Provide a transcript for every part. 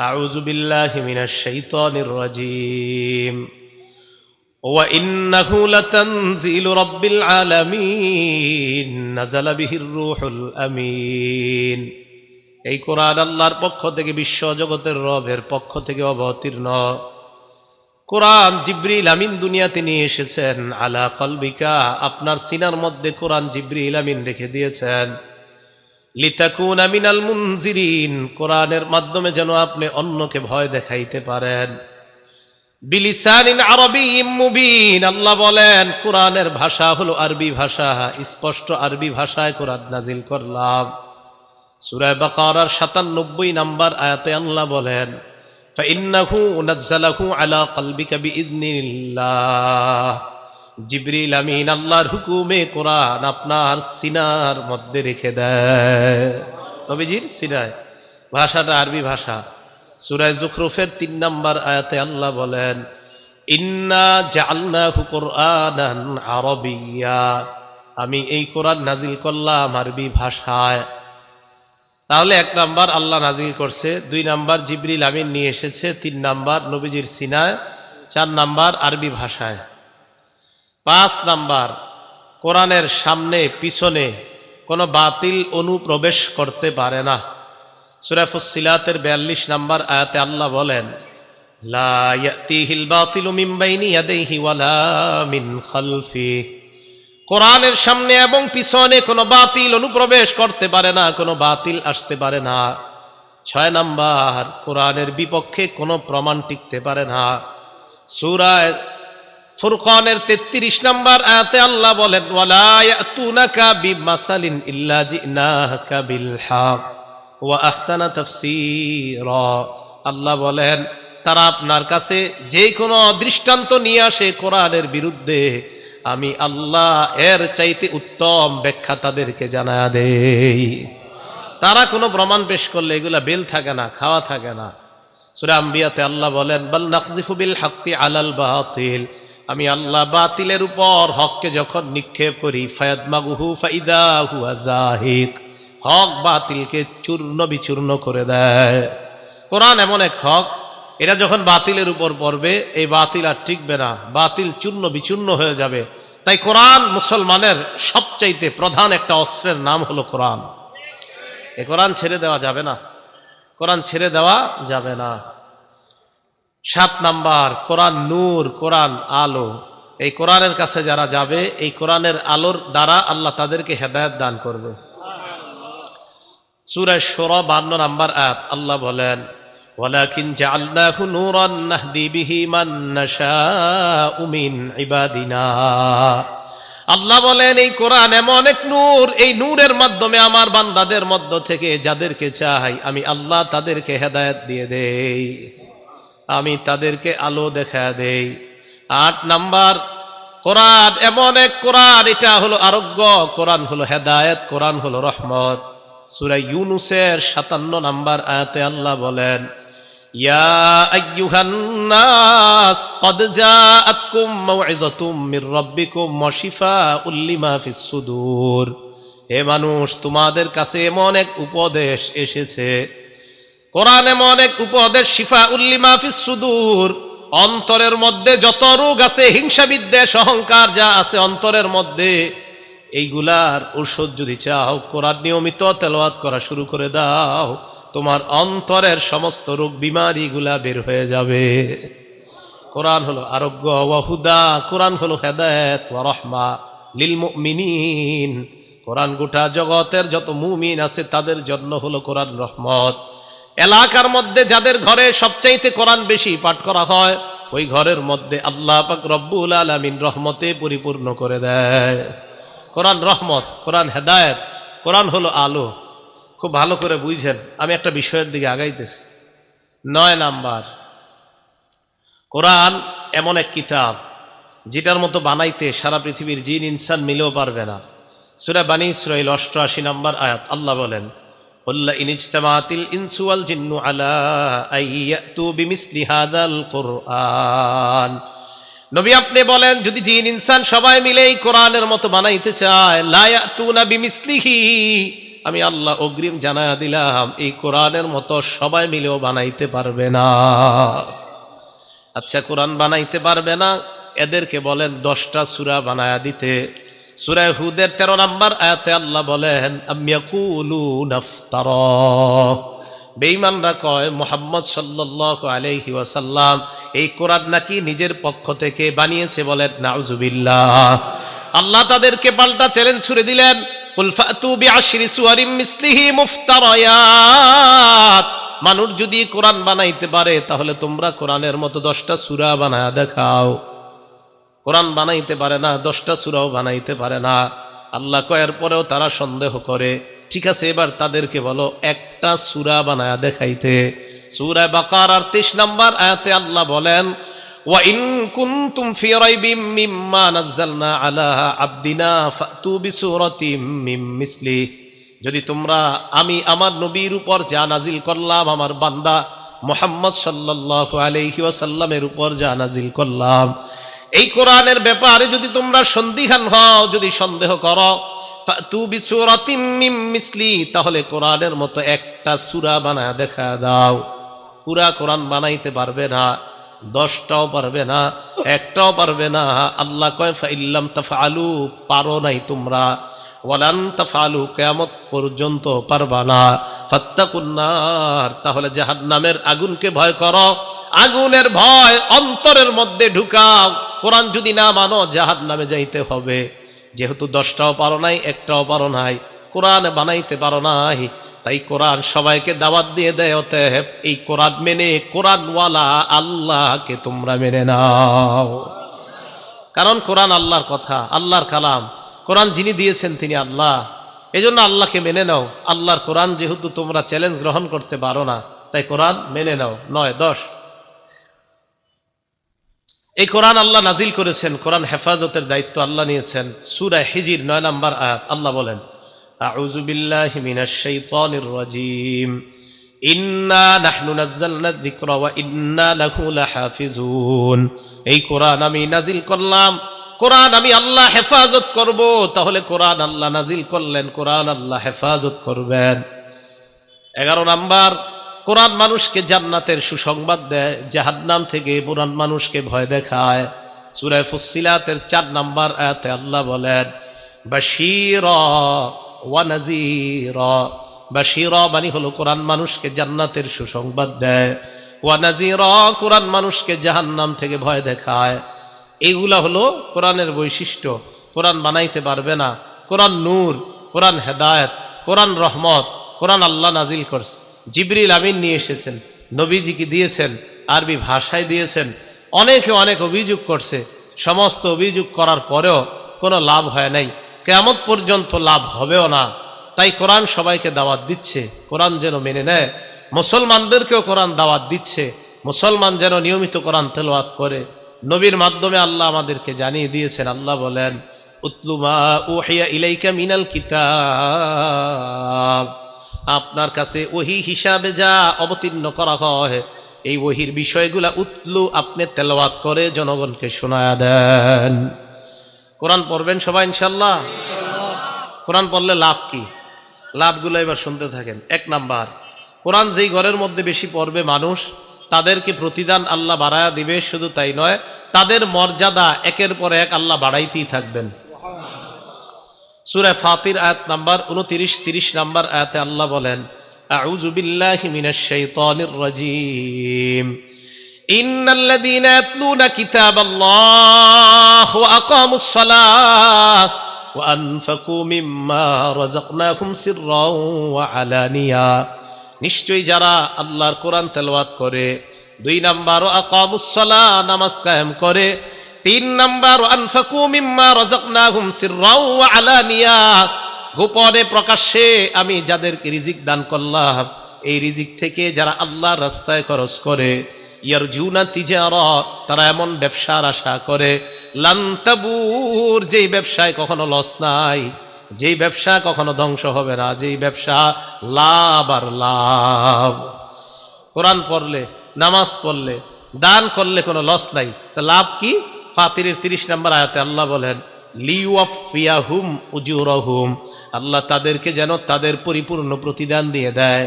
আউযু বিল্লাহি মিনাশ শাইতানির রাজীম। ওয়া ইন্নাহু লাতানজিলু রাব্বিল আলামিন নাযালা বিহির রূহুল আমিন। এই কোরআন আল্লাহর পক্ষ থেকে, বিশ্ব জগতের রবের পক্ষ থেকে অবতীর্ণ। কোরআন জিবরিল আমিন দুনিয়াতে নিয়ে এসেছেন। আলা কলবিকা, আপনার সিনার মধ্যে কোরআন জিবরিল আমিন রেখে দিয়েছেন। লিতাকুনা মিনাল মুনজিরিন, কোরআনের মাধ্যমে যেন আপনি অন্যকে ভয় দেখাইতে পারেন। বিলিসানিন আরবিয়্যিম মুবিন, আল্লাহ বলেন কোরআনের ভাষা হলো আরবি ভাষা, স্পষ্ট আরবি ভাষায় কোরআন নাজিল করলাম। সূরা বাকারার ৯৭ নম্বর আয়াতে আল্লাহ বলেন ফাইন্নাহু নাযালাহু আলা কলবিকা বিইذনিল্লাহ। জিবরিল আমিন আল্লাহর হুকুমে কোরআন আপনার সিনার মধ্যে রেখে দেয়, নবীজির সিনায়। ভাষাটা আরবি ভাষা। সূরা যুখরুফের ৩ নম্বর আয়াতে আল্লাহ বলেন ইন্না জাআলনাহু কুরআনান আরাবিয়্যা, আমি এই কোরআন নাজিল করলাম আরবি ভাষায়। তাহলে ১ নাম্বার আল্লাহ নাজিল করছে, ২ নাম্বার জিবরিল আমিন নিয়ে এসেছে, ৩ নাম্বার নবীজির সিনায়, ৪ নাম্বার আরবি ভাষায়। ৫ নাম্বার, কোরআনের সামনে পিছনে কোনো বাতিল অনুপ্রবেশ করতে পারে না। সূরা ফুসসিলাতের ৪২ নাম্বার আয়াতে আল্লাহ বলেন লা ইয়াতিহিল বাতিলু মিন বাইনি ইয়াদাইহি ওয়ালা মিন খালফিহি, কোরআনের সামনে এবং পিছনে কোনো বাতিল অনুপ্রবেশ করতে পারে না, কোনো বাতিল আসতে পারে না। ৬ নাম্বার, কোরআনের বিপক্ষে কোনো প্রমাণ টিকতে পারে না। সূরা ফুরকানের ৩৩ নাম্বার আয়াতে আল্লাহ বলেন ওয়ালা ইয়াতুনাকা বিমাসালিন ইল্লা জিনাকা বিল হক ওয়া আহসানা তাফসীরা। আল্লাহ বলেন তারা আপনার কাছে যে কোনো দৃষ্টান্ত নিয়ে আসে কোরআনের বিরুদ্ধে, আমি আল্লাহ এর চাইতে উত্তম ব্যাখ্যা তাদেরকে জানা দেই। তারা কোনো প্রমাণ পেশ করলে এগুলা বেল থাকে না, খাওয়া থাকে না। সূরা আম্বিয়াতে আল্লাহ বলেন বাল নাকযিফু বিল হাক্কি আলাল বাতিল, আমি আল্লাহ বাতিলের উপর হককে যখন নিক্ষেপ করি ফায়াদমাগুহু ফাইদা হুয়া যাহিক, হক বাতিলকে চূর্ণ বিচূর্ণ করে দেয়। কোরআন এমন এক হক, এটা যখন বাতিলের উপর পড়বে এই বাতিল আর টিকবে না, বাতিল চূর্ণ বিচূর্ণ হয়ে যাবে। তাই কোরআন মুসলমানের সবচাইতে প্রধান একটা অস্ত্রের নাম হলো কোরআন। এই কোরআন ছেড়ে দেওয়া যাবে না, কোরআন ছেড়ে দেওয়া যাবে না। ৭ নাম্বার, কোরআন নূর, কোরআন আলো। এই কোরআনের কাছে যারা যাবে, এই কোরআনের আলোর দ্বারা আল্লাহ তাদেরকে হেদায়েত দান করবে। সূরা শুরা ৫২ নাম্বার আয়াত আল্লাহ বলেন ওয়ালাকিন জাআলনাহু নূরান নাহদি বিহি মান নাশাউ মিন ইবাদিনা। আল্লাহ বলেন এই কোরআন এমন এক নূর, এই নূরের মাধ্যমে আমার বান্দাদের মধ্য থেকে যাদেরকে চাই আমি আল্লাহ তাদেরকে হেদায়েত দিয়ে দেই, আমি তাদেরকে আলো দেখা দেই। ৮ নাম্বার, কোরআন এমন এক কোরআন, এটা হলো আরোগ্য, কোরআন হলো হেদায়েত, কোরআন হলো রহমত। সূরা ইউনূসের ৫৭ নাম্বার আয়াতে আল্লাহ বলেন ইয়া আইয়ুহান নাস ক্বাদ জাআতকুম মাউইযাতুম মির রাব্বিকুম ওয়া শিফাউল লিমা ফিস সুদূর। হে মানুষ, তোমাদের কাছে এমন এক উপদেশ এসেছে, কোরআন এমন এক উপদেশ, শিফাউল লিমা ফিস সুদূর, অন্তরের মধ্যে যত রোগ আছে, হিংসা বিদ্বেষ অহংকার যা আছে অন্তরের মধ্যে, এইগুলার ঔষধ যদি চাও কোরআন নিয়মিত তেলাওয়াত করা শুরু করে দাও, তোমার অন্তরের সমস্ত রোগ বিমারিগুলা বের হয়ে যাবে। কোরআন হলো আরোগ্য ওয়া হুদা, কোরআন হলো হেদায়েত ওয়া রাহমা লিল মুমিনিন। কোরআন গোটা জগতের যত মুমিন আছে তাদের জন্য হলো কোরআন রহমত। এলাকার মধ্যে যাদের ঘরে সবচাইতে কোরআন বেশি পাঠ করা হয়, ওই ঘরের মধ্যে আল্লাহ পাক রব্বুল আলামিন রহমতে পরিপূর্ণ করে দেয়। কোরআন রহমত, কোরআন হেদায়েত, কোরআন হলো আলো। খুব ভালো করে বুঝেন, আমি একটা বিষয়ের দিকে আগাইতেছি। ৯ নাম্বার, কোরআন এমন এক কিতাব যেটার মতো বানাইতে সারা পৃথিবীর জিন ইনসান মিলেও পারবে না। সূরা বানী ইসরাঈল ৮৮ নাম্বার আয়াত আল্লাহ বলেন কুল ইন ইজতামাআতিল ইনসু ওয়াল জিন্নু আলা আইয়াতু বিমিসলি হাযাল কুরআন। নবী আপনি বলেন যদি জিন ইনসান সবাই মিলে এই কোরআনের মতো বানাইতে চায়, লা ইয়াতুনা বিমিসলিহি, আমি আল্লাহ অগ্রিম জানায়া দিলাম এই কোরআনের মতো সবাই মিলেও বানাইতে পারবে না। আচ্ছা, কোরআন বানাইতে পারবে না, এদেরকে বলেন 10টা সূরা বানায়া দিতে। সূরা হুদের 13 নম্বর আয়াতে আল্লাহ বলেন আম ইয়াকুলুনা ইফতারা, বেঈমানরা কয় মুহাম্মদ সাল্লাল্লাহু আলাইহি ওয়াসাল্লাম এই কোরআন নাকি নিজের পক্ষ থেকে বানিয়েছে। বলেন নাউজুবিল্লাহ। আল্লাহ তাদেরকে পাল্টা চ্যালেঞ্জ ছুড়ে দিলেন, কুল ফাতু বিআশরি সুওয়ারিম মিসলিহি মুফতারায়াত, মানুষ যদি কোরআন বানাইতে পারে তাহলে তোমরা কোরআনের মতো 10টা সূরা বানায়া দেখাও। কোরআন বানাইতে পারে না, 10টা সূরাও বানাইতে পারে না। আল্লাহ কয়ের পরেও তারা সন্দেহ করে। ঠিক আছে, এবার তাদেরকে বলো একটা সূরা বানায়া দেখাইতে। সূরা বাকারার 23 নম্বর আয়াতে আল্লাহ বলেন ওয়া ইন কুনতুম ফি রাইবিম মিম্মা নাযালনা আলা আবদিনা ফাতু বিসূরাতিম মিন মিসলি, যদি তোমরা আমি আমার নবীর উপর যা নাজিল করলাম, আমার বান্দা মুহাম্মদ সাল্লাল্লাহু আলাইহি ওয়াসাল্লামের উপর যা নাজিল করলাম, এই কোরআনের ব্যাপারে যদি তোমরা সন্দিহান হও, যদি সন্দেহ করো, ফাতু বিসূরাতিম মিন মিসলি, তাহলে কোরআনের মতো একটা সূরা বানায় দেখা দাও। পুরা কোরআন বানাইতে পারবে না, 10টাও পারবে না, একটাও পারবে না। আল্লাহ কয় ফাইল্লাম তাফআলু, পারো নাই তোমরা, ওয়ালান তাফআলু, কিয়ামত পর্যন্ত পারবা না। ফাত্তাকুন নার, তাহলে জাহান্নামের আগুনকে ভয় করো। আগুনের ভয় অন্তরের মধ্যে ঢুকাও। কোরআন যদি না মানো জাহান্নামে যাইতে হবে। যেহেতু 10টাও পারো নাই, একটাও পারো নাই, কোরআন বানাইতে পারো নাই, তাই কোরআন সবাইকে দাওয়াত দিয়ে দেয়, অতএব এই কোরআন মেনে কোরআনওয়ালা আল্লাহকে তোমরা মেনে নাও। কারণ কোরআন আল্লাহর কথা, আল্লাহর কালাম। কোরআন যিনি দিয়েছেন তিনি আল্লাহ, এজন্য আল্লাহকে মেনে নাও। আল্লাহর কোরআন যেহেতু তোমরা চ্যালেঞ্জ গ্রহণ করতে পারো না, তাই কোরআন মেনে নাও। 9, 10 এই কোরআন আল্লাহ নাজিল করেছেন, কোরআন হেফাজতের দায়িত্ব আল্লাহ নিয়েছেন। সূরা হিজর 9 নম্বর আয়াত আল্লাহ বলেন আউযু বিল্লাহি মিনাশ শাইতানির রাজীম ইন্না নাহনু নাযালনা যিকরা ওয়া ইন্না লাহু লাহাফিজুন, এই কোরআন আমি নাজিল করলাম, কোরআন আমি আল্লাহ হেফাজত করব। তাহলে কোরআন আল্লাহ নাজিল করলেন, কোরআন আল্লাহ হেফাজত করবেন। 11 নম্বর, কোরআন মানুষকে জান্নাতের সুসংবাদ দেয়, জাহান্নাম থেকে কোরআন মানুষকে ভয় দেখায়। সূরা ফুসসিলাতের 4 নম্বর আয়াতে আল্লাহ বলেন বাশীরা ওয়া নাযীরা, বাশীরা মানে হলো কোরআন মানুষকে জান্নাতের সুসংবাদ দেয়, ওয়া নাযীরা কোরআন মানুষকে জাহান্নাম থেকে ভয় দেখায়। এইগুলা হলো কোরআনের বৈশিষ্ট্য। কোরআন বানাইতে পারবে না। কোরআন নূর, কোরআন হেদায়েত, কোরআন রহমত। কোরআন আল্লাহ নাজিল করছে, জিবরিল আমিন নিয়ে এসেছেন, নবীজিকে দিয়েছেন, আরবি ভাষায় দিয়েছেন। অনেকে অনেক অভিযোগ করছে, সমস্ত অভিযোগ করার পরেও কোনো লাভ হয় নাই, কিয়ামত পর্যন্ত লাভ হবেও না। তাই কোরআন সবাইকে দাওয়াত দিচ্ছে, কোরআন যেন মেনে নেয়। মুসলমানদেরকেও কোরআন দাওয়াত দিচ্ছে, মুসলমান যেন নিয়মিত কোরআন তেলাওয়াত করে। নবীর মাধ্যমে আল্লাহ আমাদেরকে জানিয়ে দিয়েছেন। আল্লাহ বলেন উতলু মা উহিয়া ইলাইকা মিনাল কিতাব, আপনার কাছে ওহী হিসাবে যা অবতীর্ণ করা হয়, এই ওহীর বিষয়গুলা উতলু, আপনি তেলাওয়াত করে জনগণকে শোনায়া দেন। কোরআন পড়বেন সবাই ইনশাআল্লাহ। কোরআন পড়লে লাভ কি? লাভগুলো এবার শুনতে থাকেন। 1 নাম্বার, কোরআন যেই ঘরের মধ্যে বেশি পড়বে মানুষ, তাদেরকে প্রতিদান আল্লাহ বাড়ায়া দিবে। শুধু তাই নয়, তাদের মর্যাদা একের পর এক আল্লাহ বাড়াইতেই থাকবেন। সূরা ফাতির আয়াত নাম্বার 29, 30 নাম্বার আয়াতে আল্লাহ বলেন আউযু বিল্লাহি মিনাশ শাইতানির রাজীম ইন্নাল্লাযীনা ইয়াতলুনা কিতাবাল্লাহি ওয়া আকামুস সালাত ওয়া আনফাকু মিম্মা রাযাকনাহুম সিররাও ওয়া আলানিয়া, নিশ্চয়ই যারা আল্লাহর কোরআন তেলাওয়াত করে, 2 নাম্বার আকামুস সালাহ, নামাজ কায়েম করে, 3 নাম্বার আনফাকু মিম্মা রাযাকনাহুম সিররাও ওয়া আলানিয়া, গোপনে প্রকাশ্যে আমি যাদেরকে রিজিক দান করলাম, এই রিজিক থেকে যারা আল্লাহর রাস্তায় খরচ করে, ইয়ারজুনা তিজারা, তারা এমন ব্যবসার আশা করে, লান তাবুর, যেই ব্যবসায় কখনো লস নাই, যেই ব্যবসা কখনো ধ্বংস হবে না, যেই ব্যবসা লাভ আর লাভ। কোরআন পড়লে, নামাজ পড়লে, দান করলে কোনো লস নাই। তা লাভ কি? ফাতিরের 30 নম্বর আয়াতে আল্লাহ বলেন লিওয়াফিয়াহুম উজুরহুম, আল্লাহ তাদেরকে যেন তাদের পরিপূর্ণ প্রতিদান দিয়ে দেয়।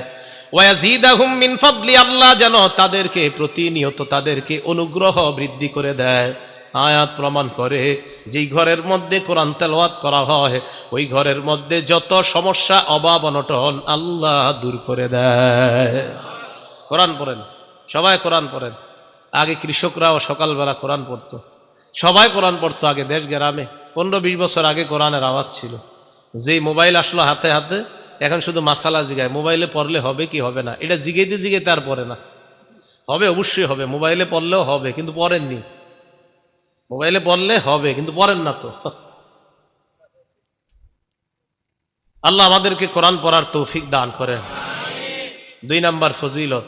ওয়ায়াজিদাহুম মিন ফাদলি, আল্লাহ যেন তাদেরকে প্রতিনিয়ত তাদেরকে অনুগ্রহ বৃদ্ধি করে দেয়। আয়াত প্রমাণ করে যেই ঘরের মধ্যে কোরআন তেলাওয়াত করা হয় ওই ঘরের মধ্যে যত সমস্যা অভাব অনটন আল্লাহ দূর করে দেয়। কোরআন পড়েন, সবাই কোরআন পড়েন। আগে কৃষকরাও সকালবেলা কোরআন পড়তো, সবাই কোরআন পড়তো আগে দেশ গ্রামে। 15-20 বছর আগে কোরআনের আওয়াজ ছিল। যেই মোবাইল আসলো হাতে হাতে, এখন শুধু মাসালা জিগায় মোবাইলে পড়লে হবে কি হবে না, এটা জিগাইতে জিগাইতে আর পড়ে না। হবে, অবশ্যই হবে, মোবাইলে পড়লেও হবে, কিন্তু পড়েননি। মোবাইলে পড়লে হবে কিন্তু পড়েন না তো। আল্লাহ আমাদেরকে কোরআন পড়ার তৌফিক দান করেন। 2 নাম্বার ফজিলত,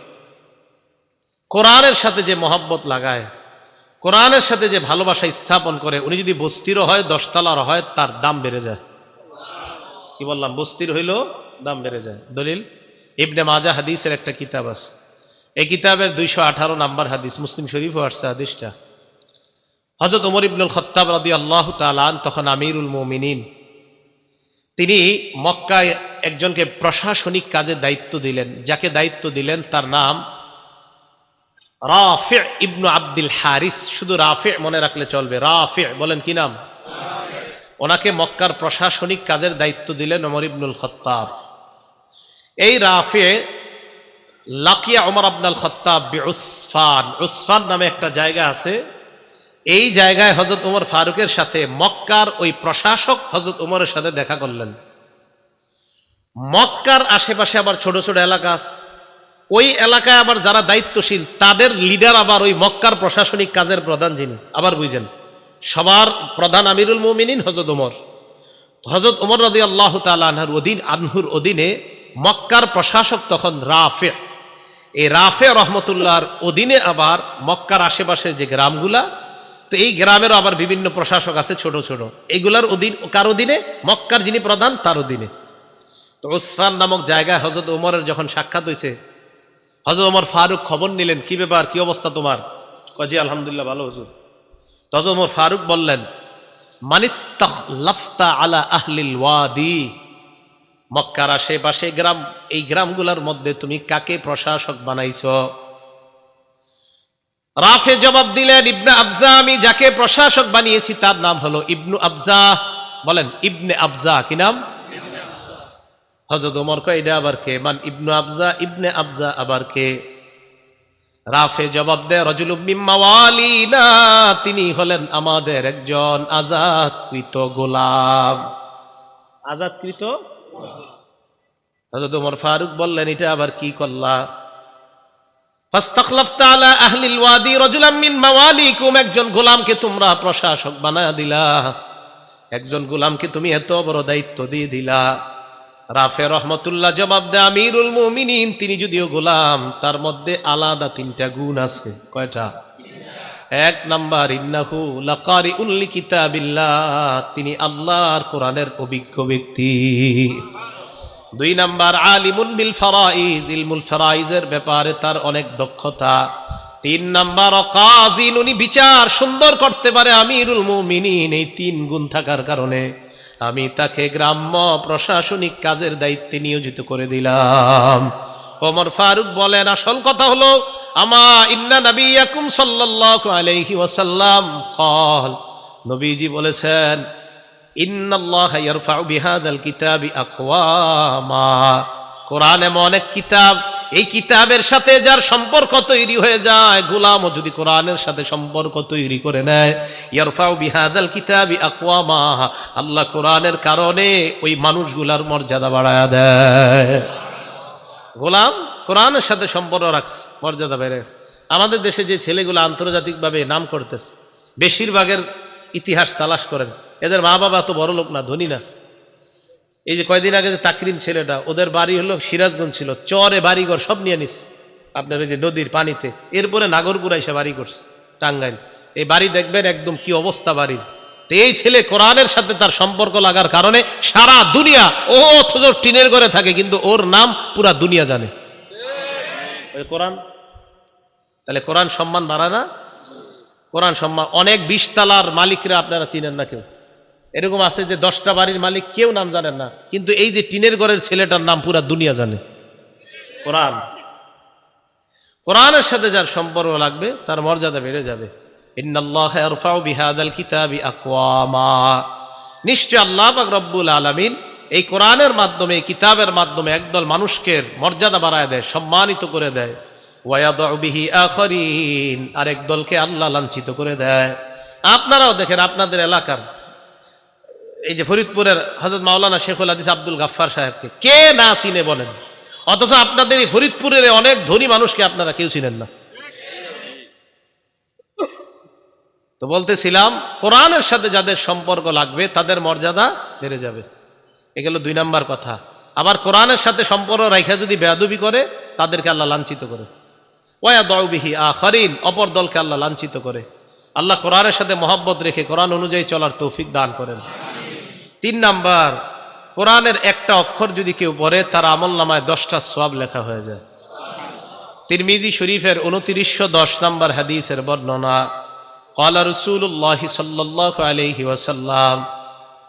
কোরআনের সাথে যে মহব্বত লাগায়, কোরআনের সাথে যে ভালোবাসা স্থাপন করে, উনি যদি বস্তিরও হয় 10 তলার হয় তার দাম বেড়ে যায়। কি বললাম? বস্তির হইলেও দাম বেড়ে যায়। দলিল ইবনে মাজা হাদিসের একটা কিতাব আছে, এই কিতাবের 218 নাম্বার হাদিস, মুসলিম শরীফও আসছে হাদিসটা। হযরত ওমর ইবনুল খাত্তাব রাদিয়াল্লাহু তাআলা আন তখন আমিরুল মুমিনিন, তিনি মক্কায় একজনকে প্রশাসনিক কাজে দায়িত্ব দিলেন। যাকে দায়িত্ব দিলেন তার নাম রাফি ইবনু আব্দুল হারিস। শুধু রাফি মনে রাখলে চলবে, রাফি বলেন কি নাম? ওনাকে মক্কার প্রশাসনিক কাজের দায়িত্ব দিলেন ওমর ইবনুল খাত্তাব। এই রাফি লাকিয়া ওমর ইবনুল খাত্তাব বিউসফান, উসফান নামে একটা জায়গা আছে। এই জায়গায় হযরত ওমর ফারুকের সাথে মক্কার ওই প্রশাসক হযরত ওমরের সাথে দেখা করলেন। মক্কার আশেপাশে আবার ছোট ছোট এলাকা আছে, ওই এলাকায় আবার যারা দায়িত্বশীল তাদের লিডার আবার ওই মক্কার প্রশাসনিক কাজের প্রধান যিনি, আবার বুঝেন সবার প্রধান আমিরুল মুমিনিন হযরত ওমর। হযরত ওমর রাদিয়াল্লাহু তাআলা আনহুর অধীনে মক্কার প্রশাসক তখন রাফি। এই রাফি রহমতুল্লাহর অধীনে আবার মক্কার আশেপাশের যে গ্রামগুলা, তো এই গ্রামেরও আবার বিভিন্ন প্রশাসক আছে ছোট ছোট, এগুলার অধীন কার অধীনে? মক্কার যিনি প্রধান তার অধীনে। তো উসফান নামক জায়গায় হযরত ওমরের যখন সাক্ষাৎ হয়েছে, হযরত ওমর ফারুক খবর নিলেন, কি ব্যাপার, কি অবস্থা তোমার? জি আলহামদুলিল্লাহ ভালো হুজুর। হযরত ওমর ফারুক বললেন, মানিস্তাখলাফতা আলা আহলিল ওয়াদি, মক্কার আশেপাশে গ্রাম, এই গ্রামগুলোর মধ্যে তুমি কাকে প্রশাসক বানাইছো? রাফে জবাব দিলেন, ইবনে আবজা, আমি যাকে প্রশাসক বানিয়েছি তার নাম হলো ইবনু আবজা। বলেন ইবনে আবজা। কি নাম? হযরত ওমর কয়, এটা আবার কে? মান ইবনু আবজা, ইবনে আবজা আবার কে? রাফে জবাব দেয়, রাজুলুম মিন মাওয়ালিনা, তিনি হলেন আমাদের একজন আজাদকৃত গোলাম। আজাদকৃত? হযরত ওমর ফারুক বললেন, এটা আবার কি করলা? ফাস্তাখলাফতা আলা আহলিল ওয়াদি রাজুলাম মিন মাওয়ালিকুম, একজন গোলামকে তোমরা প্রশাসক বানায়া দিলা, একজন গোলামকে তুমি এত বড় দায়িত্ব দিয়ে দিলা। রাফে রহমতুল্লাহ জবাব দেয়, আমিরুল মুমিনিন তিনি যদিও গোলাম, তার মধ্যে আলাদা 3টা গুণ আছে। কয়টা? 1 নাম্বার, ইন্নাহু লাকারিউল লিকিতাবিল্লাহ, তিনি আল্লাহর কোরআনের অভিজ্ঞ ব্যক্তি। 2 নাম্বার, আলিমুন বিল ফারাইজ, ইলমুল ফারাইজের ব্যাপারে তার অনেক দক্ষতা। 3 নাম্বার, কাযিন, উনি বিচার সুন্দর করতে পারে। আমিরুল মুমিনিন, এই 3 গুণ থাকার কারণে আমি তাকে গ্রাম্য প্রশাসনিক কাজের দায়িত্বে নিয়োজিত করে দিলাম। ওমর ফারুক বলেন, আসল কথা হলো, আমা ইন্না নবিয়াকুম সাল্লাল্লাহু আলাইহি ওয়াসাল্লাম ক্বাল, নবীজি বলেছেন, ইন্নাল্লাহা ইয়ারফাউ বিহাদাল কিতাবি আকওয়ামা, কোরআন এমন এক কিতাব, এই কিতাবের সাথে যার সম্পর্ক তৈরি হয়ে যায়, গোলামও যদি কোরআনের সাথে সম্পর্ক তৈরি করে নেয়, ইয়ারফাউ বিহাদাল কিতাবি আকওয়ামা, আল্লাহ কোরআনের কারণে ওই মানুষগুলার মর্যাদা বাড়ায়া দেয়। গোলাম কোরআনের সাথে সম্পর্ক রাখছে, মর্যাদা বেড়ে গেছে। আমাদের দেশে যে ছেলেগুলো আন্তর্জাতিকভাবে নাম করতেছে, বেশিরভাগের ইতিহাস তালাশ করেন, এদের মা বাবা তো বড় লোক না, ধনী না। এই যে কয়দিন আগে যে তাকরিম ছেলেটা, ওদের বাড়ি হলো সিরাজগঞ্জ, ছিল চরে বাড়িঘর সব নিয়ে নিস আপনার ওই যে নদীর পানিতে, এরপরে নাগরপুরা এসে বাড়ি করছে টাঙ্গাইল। এই বাড়ি দেখবেন একদম কি অবস্থা বাড়ির। তো এই ছেলে কোরআনের সাথে তার সম্পর্ক লাগার কারণে সারা দুনিয়া, ও অথচ টিনের ঘরে থাকে কিন্তু ওর নাম পুরা দুনিয়া জানে। কোরআন, তাহলে কোরআন সম্মান বাড়ায় না? কোরআন সম্মান। অনেক 20 তালার মালিকরা আপনারা চিনেন না কেউ, এরকম আছে যে 10টা বাড়ির মালিক কেউ নাম জানেন না, কিন্তু এই যে টিনের ঘরের ছেলেটার নাম পুরা দুনিয়া জানে। কোরআন, কোরআনের সাথে যার সম্পর্ক লাগবে তার মর্যাদা বেড়ে যাবে। ইন্নাল্লাহা ইয়ারফাউ বিহাদাল কিতাবি আকওয়ামা, নিশ্চয় আল্লাহ পাক রব্বুল আলামিন এই কোরআনের মাধ্যমে, এই কিতাবের মাধ্যমে একদল মানুষকে মর্যাদা বাড়ায় দেয়, সম্মানিত করে দেয়। ওয়ায়াদউ বিহি আখারিন, আর একদলকে আল্লাহ লাঞ্ছিত করে দেয়। আপনারাও দেখেন আপনাদের এলাকার এই যে ফরিদপুরের হযরত মাওলানা শেখুল হাদিস আব্দুল গাফফার সাহেবকে কে না চিনে বলেন, অথচ আপনাদের এই ফরিদপুরের অনেক ধনী মানুষকে আপনারা কেউ চিনেন না। তো বলতেছিলাম কোরআনের সাথে যাদের সম্পর্ক লাগবে তাদের মর্যাদা বেড়ে যাবে, এগুলো 2 নাম্বার কথা। আবার কোরআনের সাথে সম্পর্ক রাখা যদি বেয়াদবি করে তাদেরকে আল্লাহ লাঞ্ছিত করে। ওয়ায়াদউ বিহি আখারিন, অপর দলকে আল্লাহ লাঞ্ছিত করে। আল্লাহ কোরআনের সাথে মহব্বত রেখে কোরআন অনুযায়ী চলার তৌফিক দান করেন। 3 নাম্বার, কোরআনের একটা অক্ষর যদি কেউ পড়ে তার আমলনামায় 10টা সওয়াব লেখা হয়ে যায়। তিরমিজি শরীফের 2910 নম্বর হাদিসের বর্ণনা, ক্বালা রাসূলুল্লাহ সাল্লাল্লাহু আলাইহি ওয়াসাল্লাম,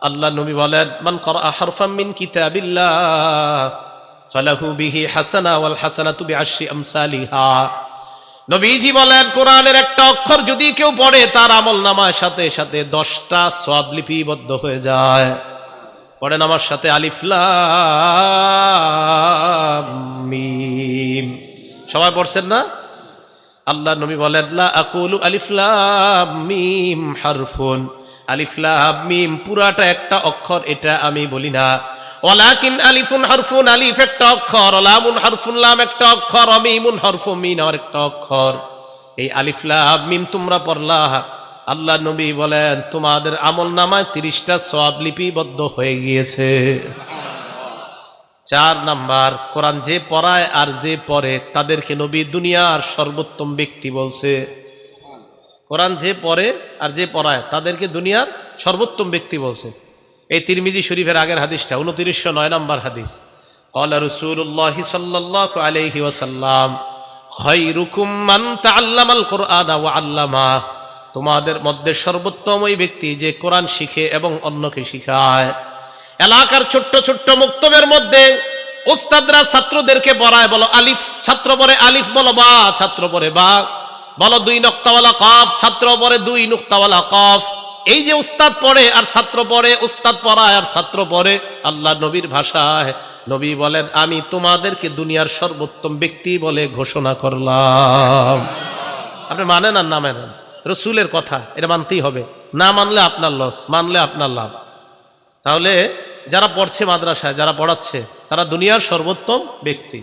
আল্লাহ নবী বলেন, মান ক্বারা হারফাম মিন কিতাবিল্লাহ ফালাহু বিহি হাসানা ওয়াল হাসানাতু বিআশরি আমসালিহা। নবীজি বলেন কোরআনের একটা অক্ষর যদি কেউ পড়ে তার আমলনামার সাথে সাথে 10টা সওয়াব লিপিবদ্ধ হয়ে যায়। পড়েন আমার সাথে, আলিফ লাম মিম। সবাই পড়ছেন না? আল্লাহ নবী বলেন, লা আকুলু আলিফ লাম মিম হারফুন, আলিফ লাম মিম পুরাটা একটা অক্ষর এটা আমি বলি না। ওয়ালাকিন আলিফুন হারফুন, আলিফ একটা অক্ষর, লামুন হারফুন, লাম একটা অক্ষর, মিমুন হারফুন, মিম আর একটা অক্ষর। এই আলিফ লাম মিম তোমরা পড়লা, আল্লাহ নবী বলেন তোমাদের আমলনামায় 30টা সওয়াব লিপিবদ্ধ হয়ে গিয়েছে। 4 নাম্বার, কোরআন যে পড়ায় আর যে পড়ে তাদেরকে নবী দুনিয়ার সর্বোত্তম ব্যক্তি বলছে। কোরআন যে পড়ে আর যে পড়ায় তাদেরকে দুনিয়ার সর্বোত্তম ব্যক্তি বলছে। এই তিরমিজি শরীফের আগের হাদিসটা 2909 নম্বর হাদিস, ক্বালা রাসূলুল্লাহ সাল্লাল্লাহু আলাইহি ওয়াসাল্লাম, খায়রুকুম মান তাআল্লামাল কুরআনা ওয়া আল্লামা, তোমাদের মধ্যে সর্বোত্তম ওই ব্যক্তি যে কোরআন শিখে এবং অন্যকে শিখায়। এলাকার ছোট্ট ছোট্ট মুক্তবের মধ্যে উস্তাদরা ছাত্রদেরকে পড়ায়, বলো আলিফ, ছাত্র পড়ে আলিফ, বলো বা, ছাত্র পড়ে বা, বলো 2 নুক্তাওয়ালা কফ, ছাত্র পড়ে 2 নুক্তাওয়ালা কফ। এই যে উস্তাদ পড়ে আর ছাত্র পড়ে, উস্তাদ পড়ায় আর ছাত্র পড়ে, আল্লাহ নবীর ভাষায় নবী বলেন আমি তোমাদেরকে দুনিয়ার সর্বোত্তম ব্যক্তি বলে ঘোষণা করলাম। আপনি মানেন আর না মানেন, রসুলের কথা এটা মানতেই হবে। না মানলে আপনার লস, মানলে আপনার লাভ। তাহলে যারা পড়ছে মাদ্রাসায়, যারা পড়াচ্ছে তারা দুনিয়ার সর্বোত্তম ব্যক্তি।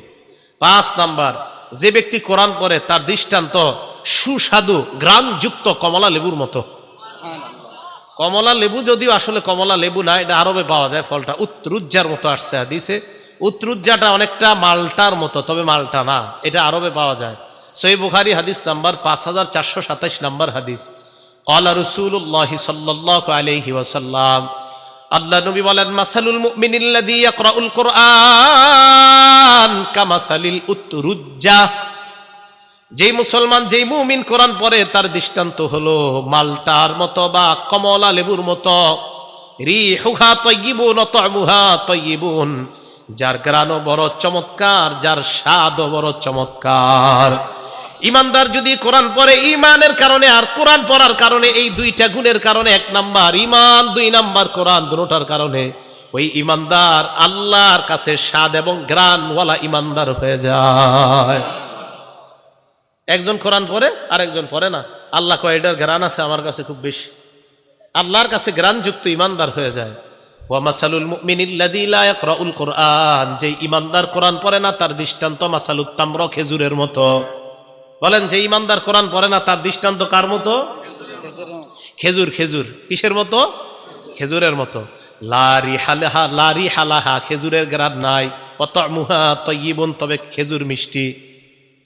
5 নাম্বার, যে ব্যক্তি কোরআন পড়ে তার দৃষ্টান্ত সুস্বাদু ঘ্রাণযুক্ত কমলা লেবুর মতো। কমলা লেবু যদিও আসলে কমলা লেবু না, এটা আরবে পাওয়া যায় ফলটা, উত্রুজ্জার মতো আসছে হাদিসে। উত্রুজ্জাটা অনেকটা মালটার মতো, তবে মালটা না, এটা আরবে পাওয়া যায়। সহিহ বুখারী হাদিস নাম্বার 5427 নম্বর হাদিস, ক্বালা রাসূলুল্লাহ সাল্লাল্লাহু আলাইহি ওয়াসাল্লাম, আল্লাহ নবী বলেন মাসালুল মুমিনিল্লাযী ইয়াকরাউল কুরআন কামাসালিল উতরুজ্জা, যেই মুসলমান, যেই মুমিন কোরআন পড়ে তার দৃষ্টান্ত হলো মালটার মতো বা কমলা লেবুর মতো। রিহুহা তাইয়িবুন ওয়া তা'মুহা তাইয়িবুন, যার ঘ্রাণও বড় চমৎকার, যার স্বাদও বড় চমৎকার। ইমানদার যদি কোরআন পড়ে ইমানের কারণে আর কোরআন পড়ার কারণে, এই 2টা গুণের কারণে, 1 নাম্বার ইমান, 2 নাম্বার কোরআন, দুটোটার কারণে ওই ইমানদার আল্লাহর কাছে স্বাদ এবং ঘ্রাণওয়ালা ইমানদার হয়ে যায়। একজন কোরআন পড়ে আর একজন পড়ে না, আল্লাহ কয় এটার ঘ্রাণ আছে আমার কাছে খুব বেশি, আল্লাহর কাছে ঘ্রাণযুক্ত ইমানদার হয়ে যায়। ওয়া মাসালুল মুমিনিল্লাযী লা ইয়াকরাউল কুরআন, যে ইমানদার কোরআন পড়ে না তার দৃষ্টান্ত মাসালুত তামর, খেজুরের মতো। বলেন যে ইমানদার কোরআন পড়ে না তার দৃষ্টান্ত কার মতো? খেজুর। খেজুর কিসের মতো? খেজুরের মতো। লা রিহালাহা, লা রিহালাহা, খেজুরের ঘ্রাণ নাই। ওয়া তা'মুহা তাইয়িবুন, তবে খেজুর মিষ্টি।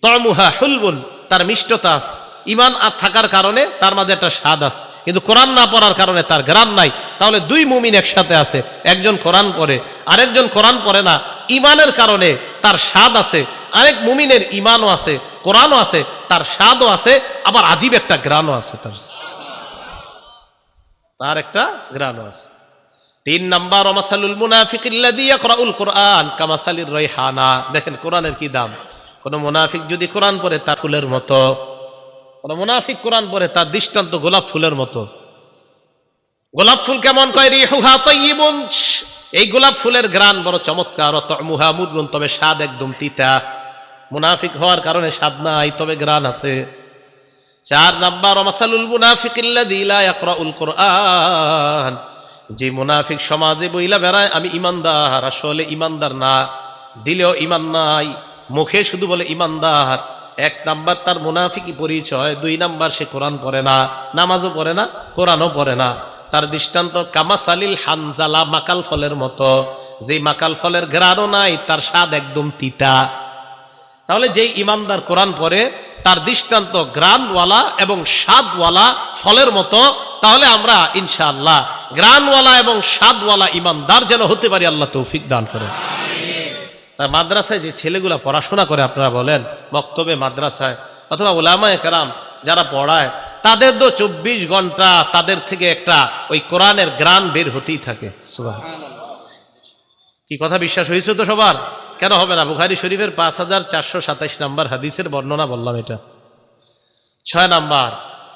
তা'মুহা হুলবুন, তার মিষ্টতা আছে। ইমান আর থাকার কারণে তার মাঝে একটা স্বাদ আছে, কিন্তু কোরআন না পড়ার কারণে তার ঘ্রাণ নাই। তাহলে 2 মুমিন একসাথে আছে, একজন কোরআন পড়ে আরেকজন কোরআন পড়ে না। ইমানের কারণে তার স্বাদ আছে, আরেক মুমিনের ইমানও আছে, কোরআনও আছে, তার স্বাদও আছে, আবার আজীব একটা ঘ্রাণও আছে, তার একটা ঘ্রাণও আছে। তিন নাম্বার ওমাসালুল মুনাফিকিল্লাযী ইয়াকরাউল কুরআন কামাসালির রাইহানা। দেখেন কোরআনের কি দাম। কোন মুনাফিক যদি কোরআন পড়ে তার ফুলের মতো, কোন মুনাফিক কোরআন পড়ে তার দৃষ্টান্ত গোলাপ ফুলের মতো। গোলাপ ফুল কেমন কয়? রিহুহা তাইয়িবুন, এই গোলাপ ফুলের ঘ্রাণ বড় চমৎকার। তা'মুহা মুররুন, তবে স্বাদ একদম তিতা। মুনাফিক হওয়ার কারণে স্বাদ নাই, তবে ঘ্রাণ আছে। চার নাম্বার ওমাসালুল মুনাফিকিল্লাযী লা ইয়াকরাউল কুরআন, যে মুনাফিক সমাজে বইলা বেড়ায় আমি ইমানদার, আসলে ইমানদার না, দিলেও ইমান নাই, মুখে শুধু বলে ইমানদার। এক নাম্বার তার মুনাফিকি পরিচয়। দুই নাম্বার সে কোরআন পড়ে না, নামাজও পড়ে না, কোরআনও পড়ে না। তার দৃষ্টান্ত কামাসালিল হানজালা, মাকাল ফলের মতো, যে মাকাল ফলের ঘ্রাণও নাই, তার স্বাদ একদম তিতা। তাহলে যেই ইমানদার কোরআন পড়ে তার দৃষ্টান্ত গ্রানওয়ালা এবং স্বাদওয়ালা ফলের মতো। তাহলে আমরা ইনশাআল্লাহ গ্রানওয়ালা এবং স্বাদওয়ালা ইমানদার যেন হতে পারি, আল্লাহ তৌফিক দান করেন। তাই মাদ্রাসায় যে ছেলেগুলা পড়াশোনা করে, আপনারা বলেন মক্তবে, মাদ্রাসায় অথবা উলামায়ে কেরাম যারা পড়ায়, তাদের তো 24 ঘন্টা তাদের থেকে একটা ওই কোরআনের গ্রান বের হতেই থাকে। সুবহানাল্লাহ। কি কথা বিশ্বাস হয়েছে তো সবার? কেন হবে না? বুখারী শরীফের 5427 নম্বর হাদিসের বর্ণনা বললাম এটা। 6 নাম্বার